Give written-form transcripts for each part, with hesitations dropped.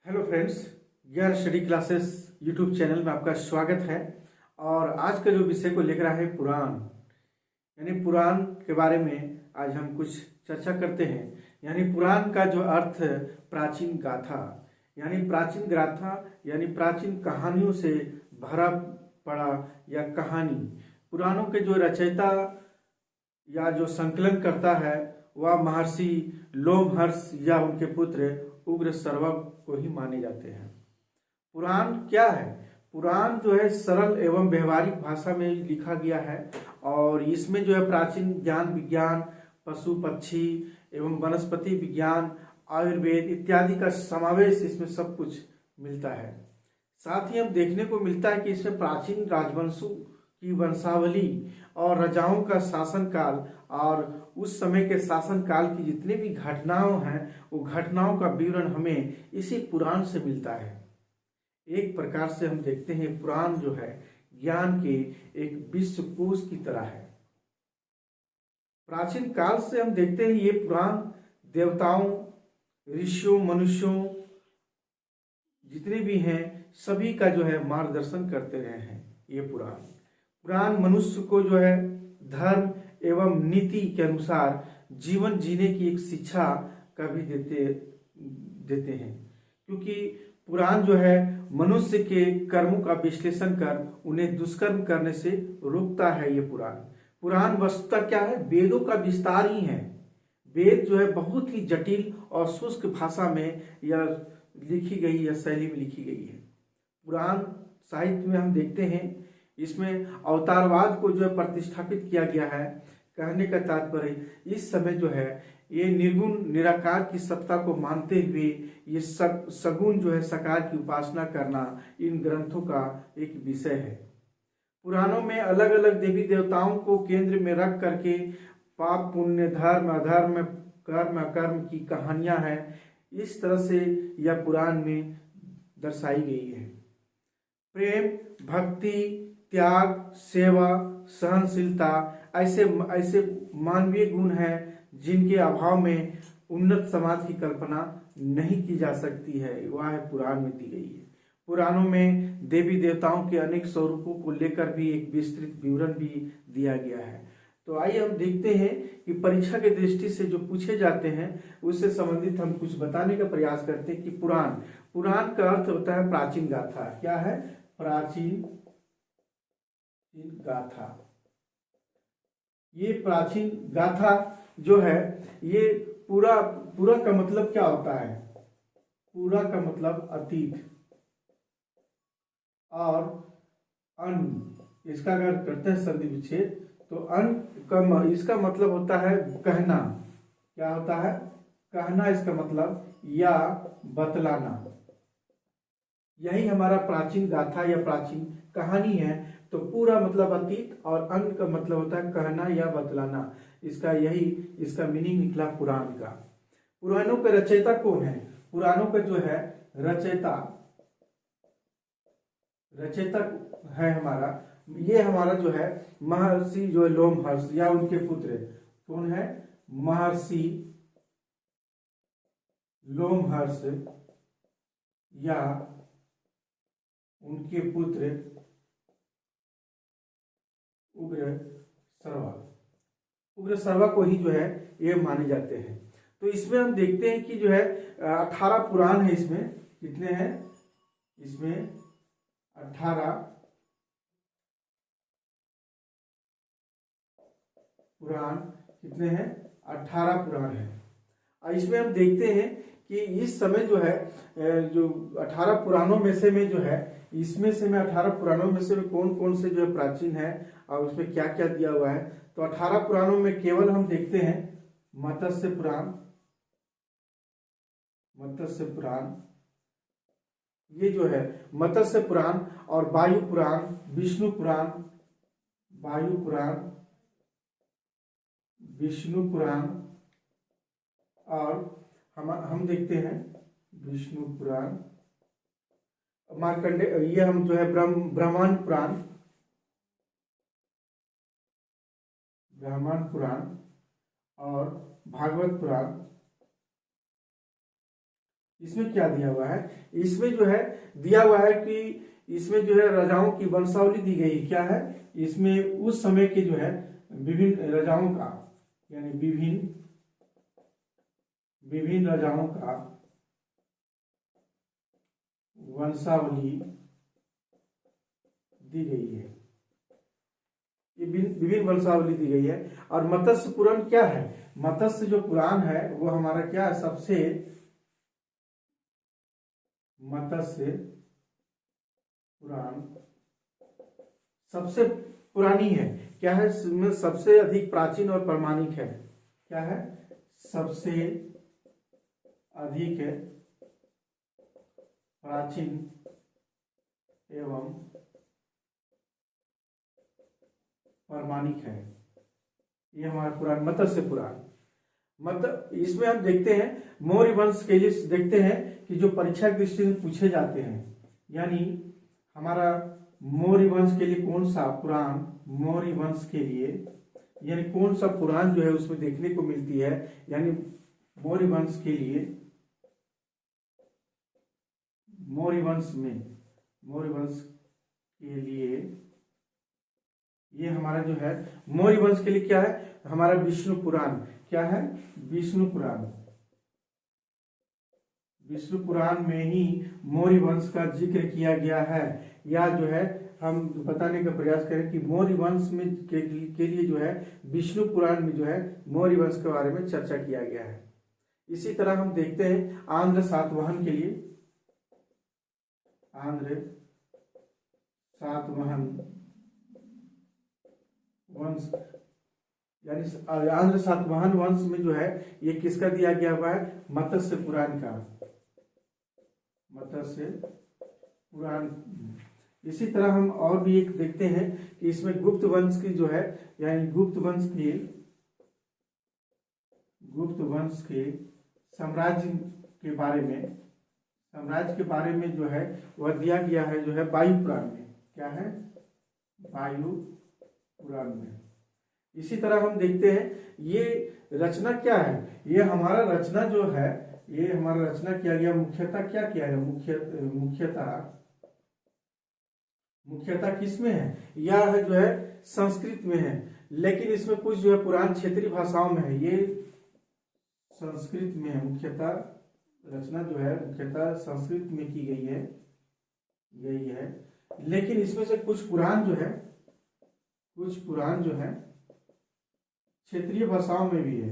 Hello friends, ज्ञान study classes YouTube channel में आपका स्वागत है। और आज का जो विषय को लेकर है पुराण, यानी पुराण के बारे में आज हम कुछ चर्चा करते हैं। यानी पुराण का जो अर्थ है, प्राचीन गाथा, यानी प्राचीन गाथा यानी प्राचीन कहानियों से भरा पड़ा या कहानी। पुराणों के जो रचयिता या जो संकलन करता है वह महर्षि लोमहर्ष या उनके पुत्र उग्र सर्वा को ही माने जाते हैं। पुराण क्या है? पुराण जो है सरल एवं व्यवहारिक भाषा में लिखा गया है और इसमें जो है प्राचीन ज्ञान विज्ञान, पशु पक्षी एवं वनस्पति विज्ञान, आयुर्वेद इत्यादि का समावेश इसमें सब कुछ मिलता है। साथ ही हम देखने को मिलता है कि इसमें प्राचीन राजवंशों की वंशावली और राजाओं का शासनकाल और उस समय के शासनकाल की जितने भी घटनाओं हैं वो घटनाओं का विवरण हमें इसी पुराण से मिलता है। एक प्रकार से हम देखते हैं पुराण जो है ज्ञान के एक विश्वकोश की तरह है। प्राचीन काल से हम देखते हैं ये पुराण देवताओं, ऋषियों, मनुष्यों जितने भी हैं सभी का जो है मार्गदर्शन करते रहे हैं। ये पुराण मनुष्य को जो है धर्म एवं नीति के अनुसार जीवन जीने की एक शिक्षा का भी देते हैं, क्योंकि पुराण जो है मनुष्य के कर्मों का विश्लेषण कर उन्हें दुष्कर्म करने से रोकता है। ये पुराण वस्तुतः क्या है? वेदों का विस्तार ही है। वेद जो है बहुत ही जटिल और शुष्क भाषा में या लिखी गई या शैली में लिखी गई है। पुराण साहित्य में हम देखते हैं इसमें अवतारवाद को जो है प्रतिष्ठापित किया गया है। कहने का तात्पर्य इस समय जो है ये निर्गुण निराकार की सत्ता को मानते हुए ये सगुण जो है साकार की उपासना करना इन ग्रंथों का एक विषय है। पुराणों में अलग अलग देवी देवताओं को केंद्र में रख करके पाप पुण्य, धर्म अधर्म, कर्म अकर्म की कहानियां हैं। इस तरह से यह पुराण में दर्शाई गई है। प्रेम, भक्ति, त्याग, सेवा, सहनशीलता ऐसे मानवीय गुण हैं जिनके अभाव में उन्नत समाज की कल्पना नहीं की जा सकती है। वह पुराण में दी गई है। पुराणों में देवी देवताओं के अनेक स्वरूपों को लेकर भी एक विस्तृत विवरण भी दिया गया है। तो आइए हम देखते हैं कि परीक्षा के दृष्टि से जो पूछे जाते हैं उससे संबंधित हम कुछ बताने का प्रयास करते हैं कि पुराण का अर्थ होता है प्राचीन गाथा। क्या है? प्राचीन गाथा। ये प्राचीन गाथा जो है ये पूरा का मतलब क्या होता है? पूरा का मतलब अतीत और अन, इसका अगर करते हैं संधि विच्छेद तो अन का इसका मतलब होता है कहना। क्या होता है? कहना इसका मतलब या बतलाना। यही हमारा प्राचीन गाथा या प्राचीन कहानी है। तो पूरा मतलब अतीत और अंत का मतलब होता है कहना या बतलाना। इसका मीनिंग निकला पुराण का। पुराणों के रचयिता कौन है? पुराणों का जो है रचयिता है हमारा जो है महर्षि जो है लोमहर्ष या उनके पुत्र। कौन है? महर्षि लोमहर्ष या उनके पुत्र उग्र सर्वा को ही जो है ये माने जाते हैं। तो इसमें हम देखते हैं कि जो है 18 पुराण है। इसमें कितने हैं? इसमें 18 पुराण कितने हैं? 18 पुराण है। इसमें हम देखते हैं कि इस समय जो है जो 18 पुराणों में से जो है इसमें से 18 पुराणों में से कौन कौन से जो है प्राचीन है और उसमें क्या क्या दिया हुआ है। तो 18 पुराणों में केवल हम देखते हैं मत्स्य पुराण, ये जो है मत्स्य पुराण और वायु पुराण, विष्णु पुराण और हम देखते हैं विष्णु पुराण, मार्कंडेय, ये हम जो है ब्रह्मांड पुराण और भागवत पुराण इसमें क्या दिया हुआ है, इसमें जो है दिया हुआ है कि इसमें जो है राजाओं की वंशावली दी गई। क्या है इसमें, उस समय के जो है विभिन्न राजाओं का, यानी विभिन्न राजाओं का वंशावली दी गई है। ये विभिन्न वंशावली दी गई है। और मत्स्य पुराण क्या है, मत्स्य जो पुराण है वो हमारा क्या है, मत्स्य पुराण सबसे पुरानी है। क्या है, इसमें सबसे अधिक प्राचीन और प्रामाणिक है। क्या है, सबसे अधिक प्राचीन एवं प्रामाणिक है। ये हमारा पुराण मत्स्य पुराण। मतलब इसमें हम देखते हैं मौर्य वंश के लिए देखते हैं कि जो परीक्षा की दृष्टि से पूछे जाते हैं, यानी हमारा मौर्य वंश के लिए कौन सा पुराण, मौर्य वंश के लिए यानी कौन सा पुराण जो है उसमें देखने को मिलती है, यानी मौर्य वंश के लिए, मौर्य वंश के लिए ये हमारा जो है मौर्य वंश के लिए क्या है, हमारा विष्णु पुराण। क्या है, विष्णु पुराण। विष्णु पुराण में ही मौर्य वंश का जिक्र किया गया है। या जो है हम बताने का प्रयास करें कि मौर्य वंश में के लिए जो है विष्णु पुराण में जो है मौर्य वंश के बारे में चर्चा किया गया है। इसी तरह हम देखते हैं आंध्र सातवाहन के लिए, आंध्र सातवाहन वंश, यानी आंध्र सातवाहन वंश में जो है ये किसका दिया गया हुआ है, मत्स्य पुराण का, मत्स्य पुराण। इसी तरह हम और भी एक देखते हैं कि इसमें गुप्त वंश की जो है, यानी गुप्त वंश के साम्राज्य के बारे में जो है वह दिया गया है जो है वायु पुराण में। क्या है, वायु पुराण में। इसी तरह हम देखते हैं ये रचना क्या है, ये हमारा रचना जो है, ये हमारा रचना किया गया मुख्यतः क्या किया है, मुख्यतः किस में है, यह जो है संस्कृत में है, लेकिन इसमें कुछ जो है पुरान क्षेत्रीय भाषाओं में है। ये संस्कृत में है, मुख्यतः रचना जो है मुख्यतः संस्कृत में की गई है, लेकिन इसमें से कुछ पुराण जो है क्षेत्रीय भाषाओं में भी है,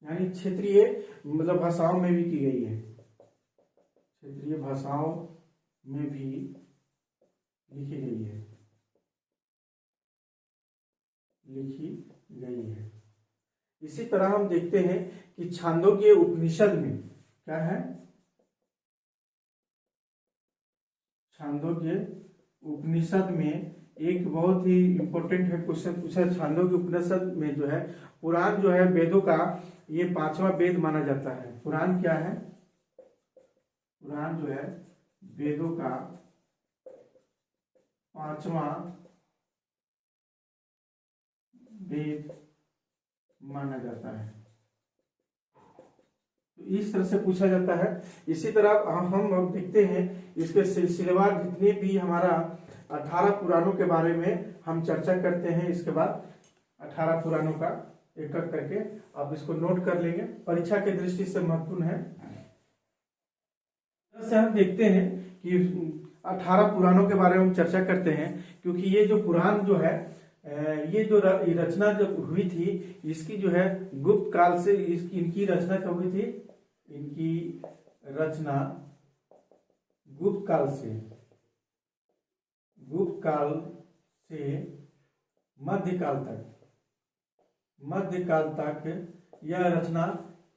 यानी क्षेत्रीय मतलब भाषाओं में भी की गई है, क्षेत्रीय भाषाओं में भी लिखी गई है। इसी तरह हम देखते हैं कि छांदोग्य उपनिषद में क्या है, छांदोग्य उपनिषद में एक बहुत ही इंपॉर्टेंट है क्वेश्चन पूछा। छांदोग्य उपनिषद में जो है पुराण जो है वेदों का ये 5वां वेद माना जाता है। पुराण क्या है, पुराण जो है वेदों का 5वां वेद माना जाता है। तो इस तरह से पूछा जाता है। इसी तरह हम अब देखते हैं इसके सिलसिलेवार जितने भी हमारा 18 पुराणों के बारे में हम चर्चा करते हैं। इसके बाद 18 पुराणों का एक एक करके आप इसको नोट कर लेंगे, परीक्षा की दृष्टि से महत्वपूर्ण है। जैसे हम देखते हैं कि 18 पुराणों के बारे में हम चर्चा करते हैं, क्योंकि ये जो पुराण जो है ये जो रचना जब हुई थी इसकी जो है गुप्त काल से इनकी रचना कब हुई थी, इनकी रचना गुप्त काल से मध्यकाल तक यह रचना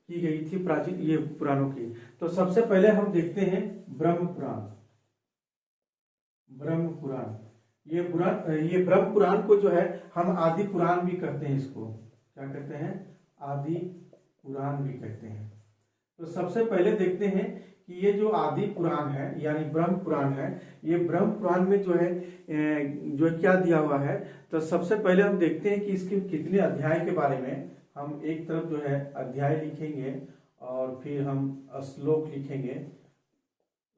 की गई थी प्राचीन ये पुराणों की। तो सबसे पहले हम देखते हैं ब्रह्म पुराण। ये ब्रह्म पुराण को जो है हम आदि पुराण भी कहते हैं। इसको क्या कहते हैं, आदि पुराण भी कहते हैं। तो सबसे पहले देखते हैं कि ये जो आदि पुराण है यानी ब्रह्म पुराण है, ये ब्रह्म पुराण में जो है क्या दिया हुआ है। तो सबसे पहले हम देखते हैं कि इसके कितने अध्याय के बारे में हम एक तरफ जो है अध्याय लिखेंगे और फिर हम श्लोक लिखेंगे,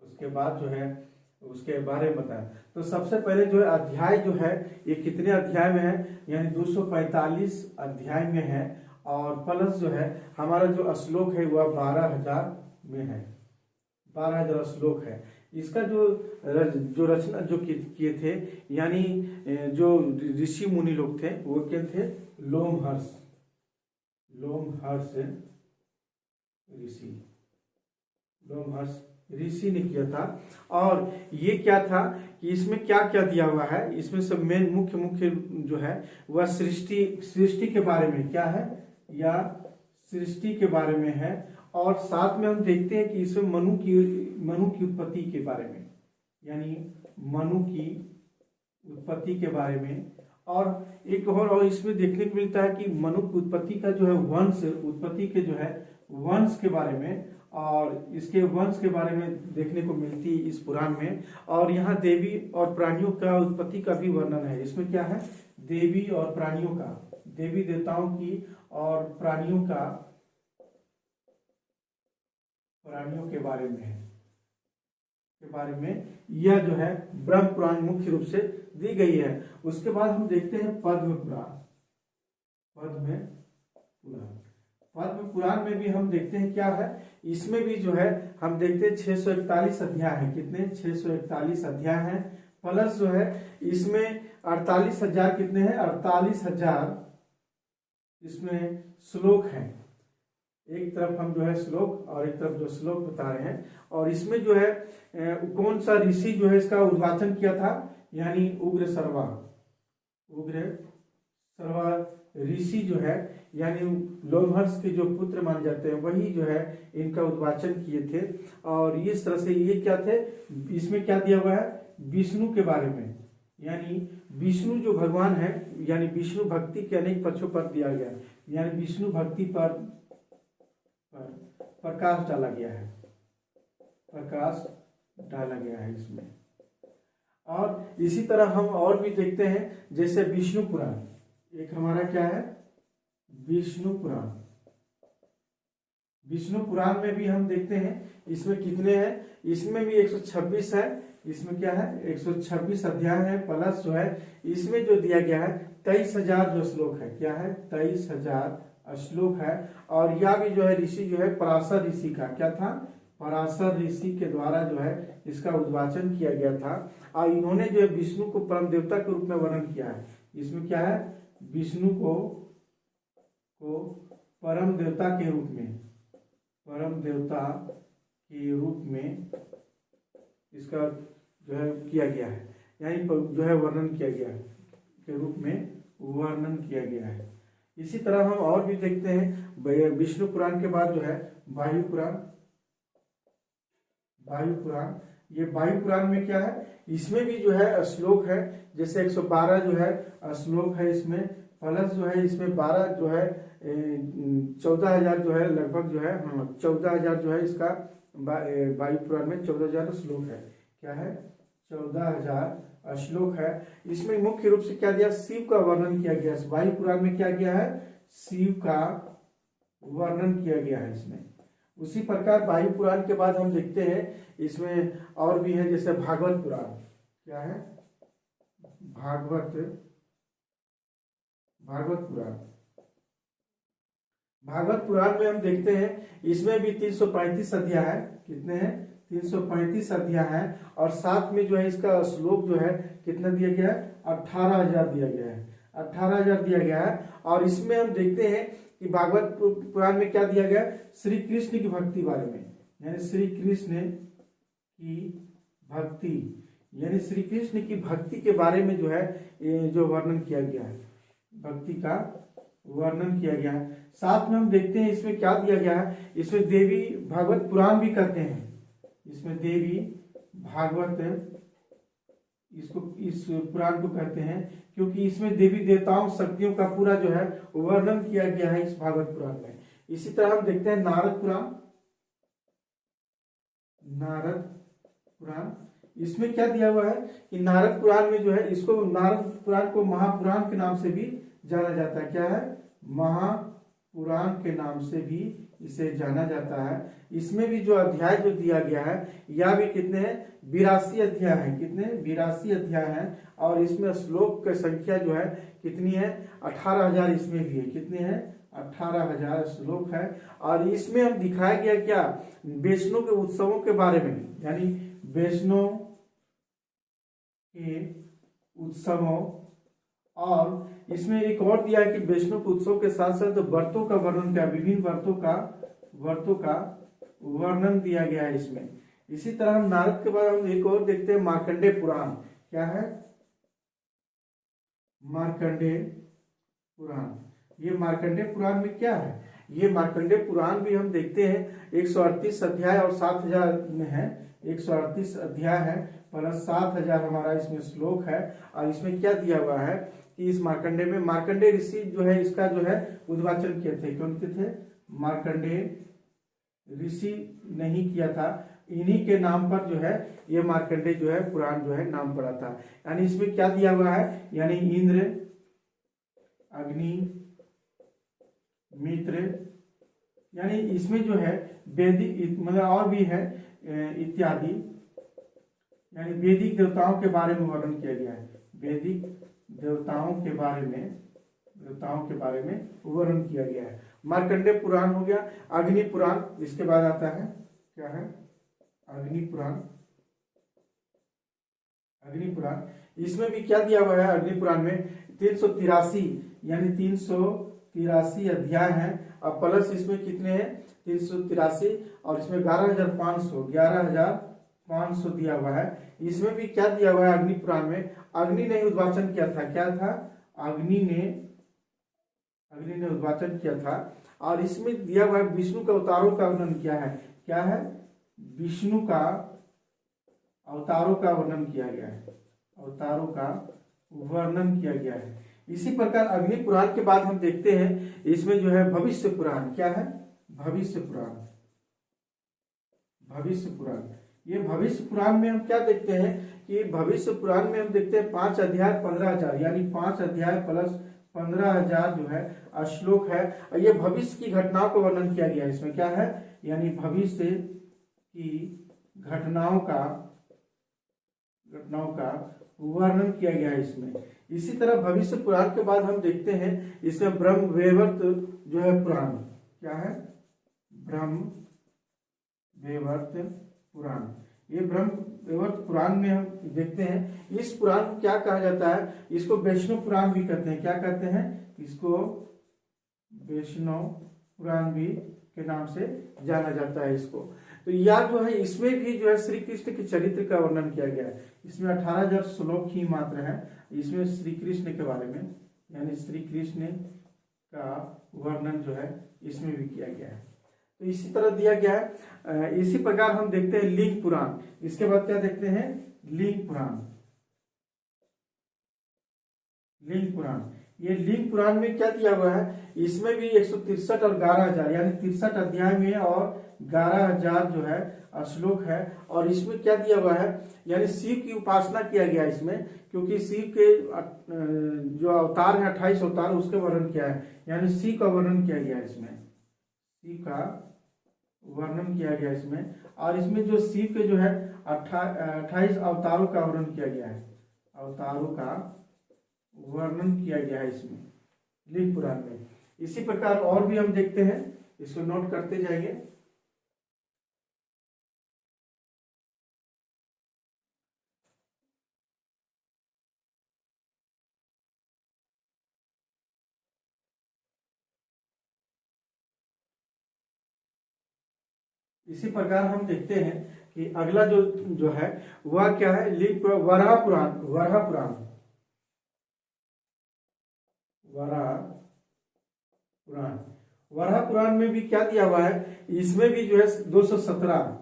उसके बाद जो है उसके बारे में बताएं। तो सबसे पहले जो है अध्याय जो है ये कितने अध्याय में है, यानी 245 अध्याय में है, और प्लस जो है हमारा जो श्लोक है वह 12,000 में है, 12,000 श्लोक है। इसका जो रचना जो किए थे, यानी जो ऋषि मुनि लोग थे वो क्या थे, लोमहर्ष ऋषि ने किया था। और ये क्या था कि इसमें क्या क्या दिया हुआ है, इसमें सब मेन मुख्य जो है वह सृष्टि के बारे में क्या है, या सृष्टि के बारे में है। और साथ में हम देखते हैं कि इसमें मनु की उत्पत्ति के बारे में, यानी मनु की उत्पत्ति के बारे में। और एक और इसमें देखने को मिलता है कि मनु की उत्पत्ति का जो है उत्पत्ति के जो है वंश के बारे में, और इसके वंश के बारे में देखने को मिलती है इस पुराण में। और यहाँ देवी और प्राणियों का उत्पत्ति का भी वर्णन है। इसमें क्या है, देवी और प्राणियों का, देवी देवताओं की और प्राणियों के बारे में यह जो है ब्रह्म पुराण मुख्य रूप से दी गई है। उसके बाद हम देखते हैं पद्म पुराण में भी हम देखते हैं क्या है, इसमें भी जो है हम देखते हैं 641 अध्याय है। कितने, 641 अध्याय है, प्लस जो है इसमें 48,000 कितने हैं, 48,000 इसमें श्लोक हैं। एक तरफ हम जो है श्लोक और एक तरफ जो श्लोक बता रहे हैं। और इसमें जो है कौन सा ऋषि जो है इसका उद्वाचन किया था, यानी उग्र सर्वा ऋषि जो है, यानी लोमहर्ष के जो पुत्र माने जाते हैं वही जो है इनका उद्वाचन किए थे। और इस तरह से ये क्या थे, इसमें क्या दिया हुआ है, विष्णु के बारे में, यानी विष्णु जो भगवान है, यानी विष्णु भक्ति के अनेक पक्षों पर दिया गया है, यानी विष्णु भक्ति पर प्रकाश डाला गया है इसमें। और इसी तरह हम और भी देखते हैं, जैसे विष्णु पुराण, एक हमारा क्या है, विष्णु पुराण में भी हम देखते हैं इसमें कितने हैं, इसमें भी 126 है। इसमें क्या है, 126 अध्याय है, प्लस जो है इसमें जो दिया गया है 23,000 जो श्लोक है, क्या है, 23,000 श्लोक है। और यह भी जो है ऋषि जो है पराशर ऋषि का क्या था, पराशर ऋषि के द्वारा जो है इसका उद्वाचन किया गया था। और इन्होंने जो है विष्णु को परम देवता के रूप में वर्णन किया है। इसमें क्या है, विष्णु को परम देवता के रूप में इसका जो है किया गया है, यानी जो है वर्णन किया गया है, के रूप में वर्णन किया गया है। इसी तरह हम और भी देखते हैं विष्णु पुराण के बाद जो है वायु पुराण। ये वायु पुराण में क्या है, इसमें भी जो है श्लोक है, जैसे 112 जो है श्लोक है इसमें, प्लस जो है इसमें 12 जो है 14,000 जो है लगभग जो है 14,000 जो है इसका वायु पुराण में 14,000 श्लोक है। क्या है, 14,000 श्लोक है। इसमें मुख्य रूप से क्या दिया, शिव का वर्णन किया गया है। वायु पुराण में क्या किया है, शिव का वर्णन किया गया है इसमें। उसी प्रकार वायु पुराण के बाद हम देखते हैं इसमें और भी है, जैसे भागवत पुराण। क्या है, भागवत पुराण में हम देखते हैं इसमें भी 335 अध्याय है। कितने हैं, 335 अध्याय है। और साथ में जो है इसका श्लोक जो है कितना दिया गया है, 18,000 दिया गया है, 18,000 दिया गया है। और इसमें हम देखते हैं कि भागवत पुराण में क्या दिया गया, श्री कृष्ण की भक्ति बारे में, यानी श्री कृष्ण की भक्ति के बारे में जो है जो वर्णन किया गया है, भक्ति का वर्णन किया गया है। साथ में हम देखते हैं इसमें क्या दिया गया है, इसमें देवी भागवत पुराण भी करते हैं। इसमें देवी भागवत इस पुराण को कहते हैं, क्योंकि इसमें देवी देवताओं शक्तियों का पूरा जो है वर्णन किया गया है इस भागवत पुराण में। इसी तरह हम देखते हैं नारद पुराण। इसमें क्या दिया हुआ है कि नारद पुराण में जो है इसको, नारद पुराण को महापुराण के नाम से भी जाना जाता है। क्या है, महापुराण के नाम से भी इसे जाना जाता है। इसमें भी जो अध्याय जो दिया गया है यह भी कितने हैं, 82 अध्याय है। कितने, 82 अध्याय है। और इसमें श्लोक की संख्या जो है कितनी है, 18,000 इसमें भी है। कितने हैं, 18,000 श्लोक है। और इसमें हम दिखाया गया क्या, वैष्णव के उत्सवों के बारे में, यानी वैष्णव के उत्सवों, और इसमें एक और दिया है कि वैष्णव के उत्सव के साथ साथ व्रतों का वर्णन किया, विभिन्न व्रतों का वर्णन दिया गया है इसमें। इसी तरह हम नारद के बारे में एक और देखते हैं, मार्कंडेय पुराण। क्या है, मार्कंडेय पुराण। ये मार्कंडेय पुराण में क्या है, ये मार्कंडेय पुराण भी हम देखते हैं 138 अध्याय और 7,000 में है। 138 अध्याय है प्लस 7,000 हमारा इसमें श्लोक है। और इसमें क्या दिया हुआ है कि इस मार्कंडेय में मार्कंडेय ऋषि जो है इसका जो है उद्वाचन किए थे। कौन के थे, मार्कंडेय ऋषि नहीं किया था, इन्हीं के नाम पर जो है ये मार्कंडेय जो है पुराण जो है नाम पड़ा था। यानी इसमें क्या दिया हुआ है, यानी इंद्र, अग्नि, मित्र, यानी इसमें जो है वैदिक मतलब और भी है इत्यादि, यानी वैदिक देवताओं के बारे में वर्णन किया गया है। वैदिक देवताओं के बारे में वर्णन किया गया है। मार्कंडेय पुराण हो गया। अग्नि पुराण इसके बाद आता है, क्या है, अग्नि पुराण। अग्नि पुराण इसमें भी क्या दिया हुआ है, अग्नि पुराण में 383 यानी 383 अध्याय है। और प्लस इसमें कितने हैं, 383 और इसमें 11,500 दिया हुआ है। इसमें भी क्या दिया हुआ है, अग्नि पुराण में अग्नि ने उद्वाचन किया था। क्या था, अग्नि ने उद्वाचन किया था। और इसमें दिया हुआ है विष्णु के अवतारों का वर्णन किया है। क्या है, विष्णु का अवतारों का वर्णन किया गया है। अवतारों का वर्णन किया गया है। इसी प्रकार अग्नि पुराण के बाद हम देखते हैं इसमें जो है भविष्य पुराण। क्या है, भविष्य पुराण। भविष्य पुराण, ये भविष्य पुराण में हम क्या देखते हैं कि भविष्य पुराण में हम देखते हैं 5 अध्याय 15,000 यानी 5 अध्याय प्लस 15,000 जो है श्लोक है। और ये भविष्य की घटनाओं का वर्णन किया गया है। इसमें क्या है, यानी भविष्य की घटनाओं का वर्णन किया गया है इसमें। इसी तरह भविष्य पुराण के बाद हम देखते हैं इसमें ब्रह्म वैवर्त जो है पुराण। क्या है, ब्रह्म वैवर्त पुराण। ये ब्रह्म वैवर्त पुराण में हम देखते हैं, इस पुराण को क्या कहा जाता है, इसको वैष्णव पुराण भी कहते हैं। क्या कहते हैं, इसको वैष्णव पुराण भी के नाम से जाना जाता है इसको। तो यह जो है इसमें भी जो है श्री कृष्ण के चरित्र का वर्णन किया गया है। इसमें 18,000 श्लोक ही मात्र है। इसमें श्री कृष्ण के बारे में यानी श्री कृष्ण का वर्णन जो है इसमें भी किया गया है। तो इसी तरह दिया गया है। इसी प्रकार हम देखते हैं लिंग पुराण। इसके बाद क्या देखते हैं, लिंग पुराण। लिंग पुराण, ये लिंग पुराण में क्या दिया हुआ है, इसमें भी 163 और 11,000 यानी 63 अध्याय में और 11,000 जो है श्लोक है। और इसमें क्या दिया हुआ है, यानी शिव की उपासना किया गया है इसमें, क्योंकि शिव के जो अवतार है 28 अवतार उसके वर्णन किया है, यानी शिव का वर्णन किया गया है इसमें। शिव का वर्णन किया गया इसमें। और इसमें जो शिव के जो है 28 अवतारों का वर्णन किया गया है। अवतारों का वर्णन किया गया है इसमें लिंग पुराण में। इसी प्रकार और भी हम देखते हैं, इसको नोट करते जाएंगे। इसी प्रकार हम देखते हैं कि अगला जो है वह क्या है, लिंग वराह पुराण। वराह पुराण, वराह पुराण। वराह पुराण में भी क्या दिया हुआ है, इसमें भी जो है 217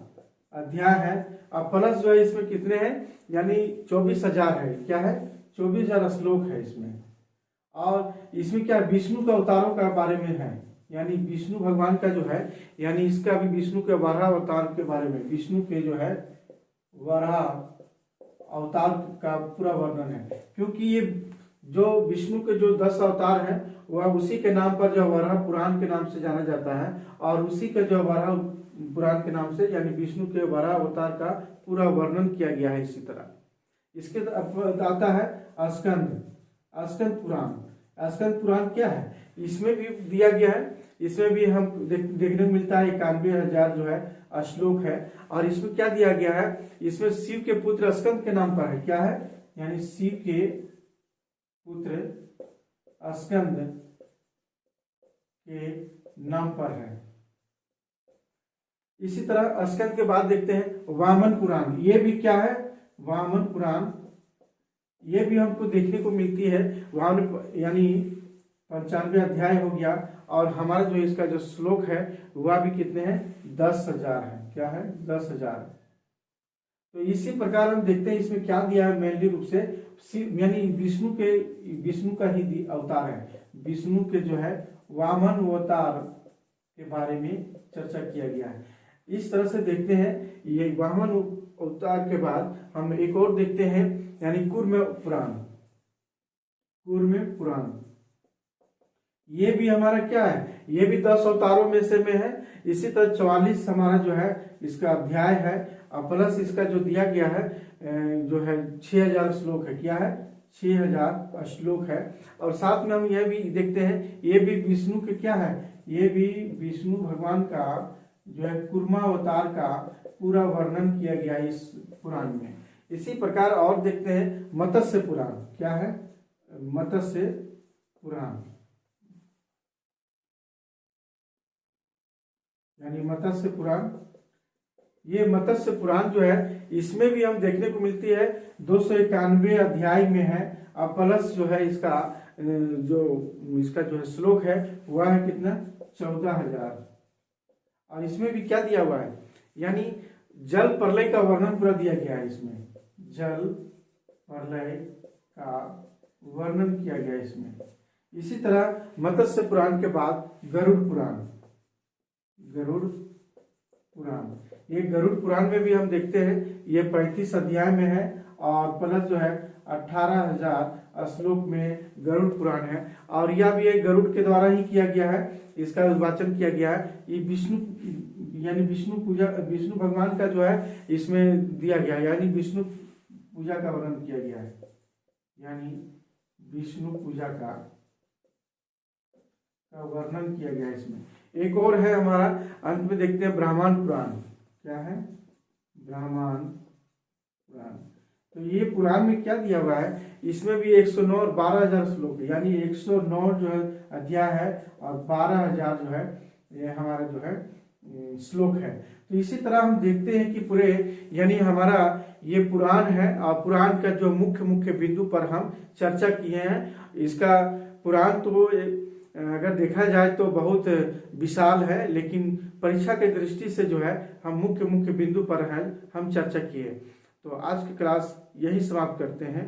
अध्याय है। और प्लस जो है इसमें कितने हैं, यानी 24,000 है। क्या है, 24,000 श्लोक है इसमें। और इसमें क्या विष्णु के अवतारों का बारे में है, यानी विष्णु भगवान का जो है, यानी इसका भी विष्णु के वराह अवतार के बारे में, विष्णु के जो है वराह अवतार का पूरा वर्णन है। क्योंकि ये जो विष्णु के जो 10 अवतार हैं वह उसी के नाम पर जो वराह पुराण के नाम से जाना जाता है, और उसी का जो वराह पुराण के नाम से यानी विष्णु के वराह अवतार का पूरा वर्णन किया गया है। इसी तरह इसके आता है स्कंद पुराण। स्कंद पुराण क्या है, इसमें भी दिया गया है, इसमें भी हम देखने को मिलता है 91,000 जो है श्लोक है। और इसमें क्या दिया गया है, इसमें शिव के पुत्र स्कंद के नाम पर है, क्या है, यानी शिव के पुत्र स्कंद के नाम पर है। इसी तरह स्कंद के बाद देखते हैं वामन पुराण। ये भी क्या है, वामन पुराण, ये भी हमको देखने को मिलती है। वामन यानी 95 अध्याय हो गया, और हमारा जो इसका जो श्लोक है वह भी कितने हैं, 10,000 है। क्या है, 10,000। तो इसी प्रकार हम देखते हैं इसमें क्या दिया है, मेनली रूप से यानी विष्णु का ही अवतार है। विष्णु के जो है वामन अवतार के बारे में चर्चा किया गया है। इस तरह से देखते हैं। ये वामन अवतार के बाद हम एक और देखते हैं, यानी कूर्म पुराण। ये भी हमारा क्या है, ये भी 10 अवतारों में से है। इसी तरह 44 हमारा जो है इसका अध्याय है, प्लस इसका जो दिया गया है जो है 6,000 श्लोक है। क्या है, 6,000 श्लोक है। और साथ में हम यह भी देखते हैं, ये भी विष्णु के क्या है, ये भी विष्णु भगवान का जो है कूर्मावतार का पूरा वर्णन किया गया है इस पुराण में। इसी प्रकार और देखते हैं मत्स्य पुराण। क्या है, मत्स्य पुराण, यानी मत्स्य पुराण। ये मत्स्य पुराण जो है इसमें भी हम देखने को मिलती है 291 अध्याय में है, और प्लस जो है इसका जो है श्लोक है वह है कितना, 14,000। और इसमें भी क्या दिया हुआ है, यानी जल प्रलय का वर्णन पूरा दिया गया है। इसमें जल प्रलय का वर्णन किया गया है इसमें। इसी तरह मत्स्य पुराण के बाद गरुड़ पुराण। ये गरुड़ पुराण में भी हम देखते हैं, ये 35 अध्याय में है, और प्लस जो है 18,000 श्लोक में गरुड़ पुराण है। और यह भी एक गरुड़ के द्वारा ही किया गया है, इसका वाचन किया गया है। ये विष्णु भगवान का जो है इसमें दिया गया है, यानी विष्णु पूजा का वर्णन किया गया है, यानी विष्णु पूजा का वर्णन किया गया है इसमें। एक और है हमारा, अंत में देखते हैं ब्राह्मण पुराण। क्या है, ब्राह्मण पुराण। तो ये पुराण में क्या दिया हुआ है, इसमें भी 109 और 12,000 श्लोक है, यानी 109 जो है अध्याय है, और 12,000 जो है ये हमारा जो है श्लोक है। तो इसी तरह हम देखते हैं कि पूरे यानी हमारा ये पुराण है, और पुराण का जो मुख्य बिंदु पर हम चर्चा किए हैं। इसका पुराण तो अगर देखा जाए तो बहुत विशाल है, लेकिन परीक्षा के दृष्टि से जो है हम मुख्य बिंदु पर है हम चर्चा किए। तो आज की क्लास यही समाप्त करते हैं।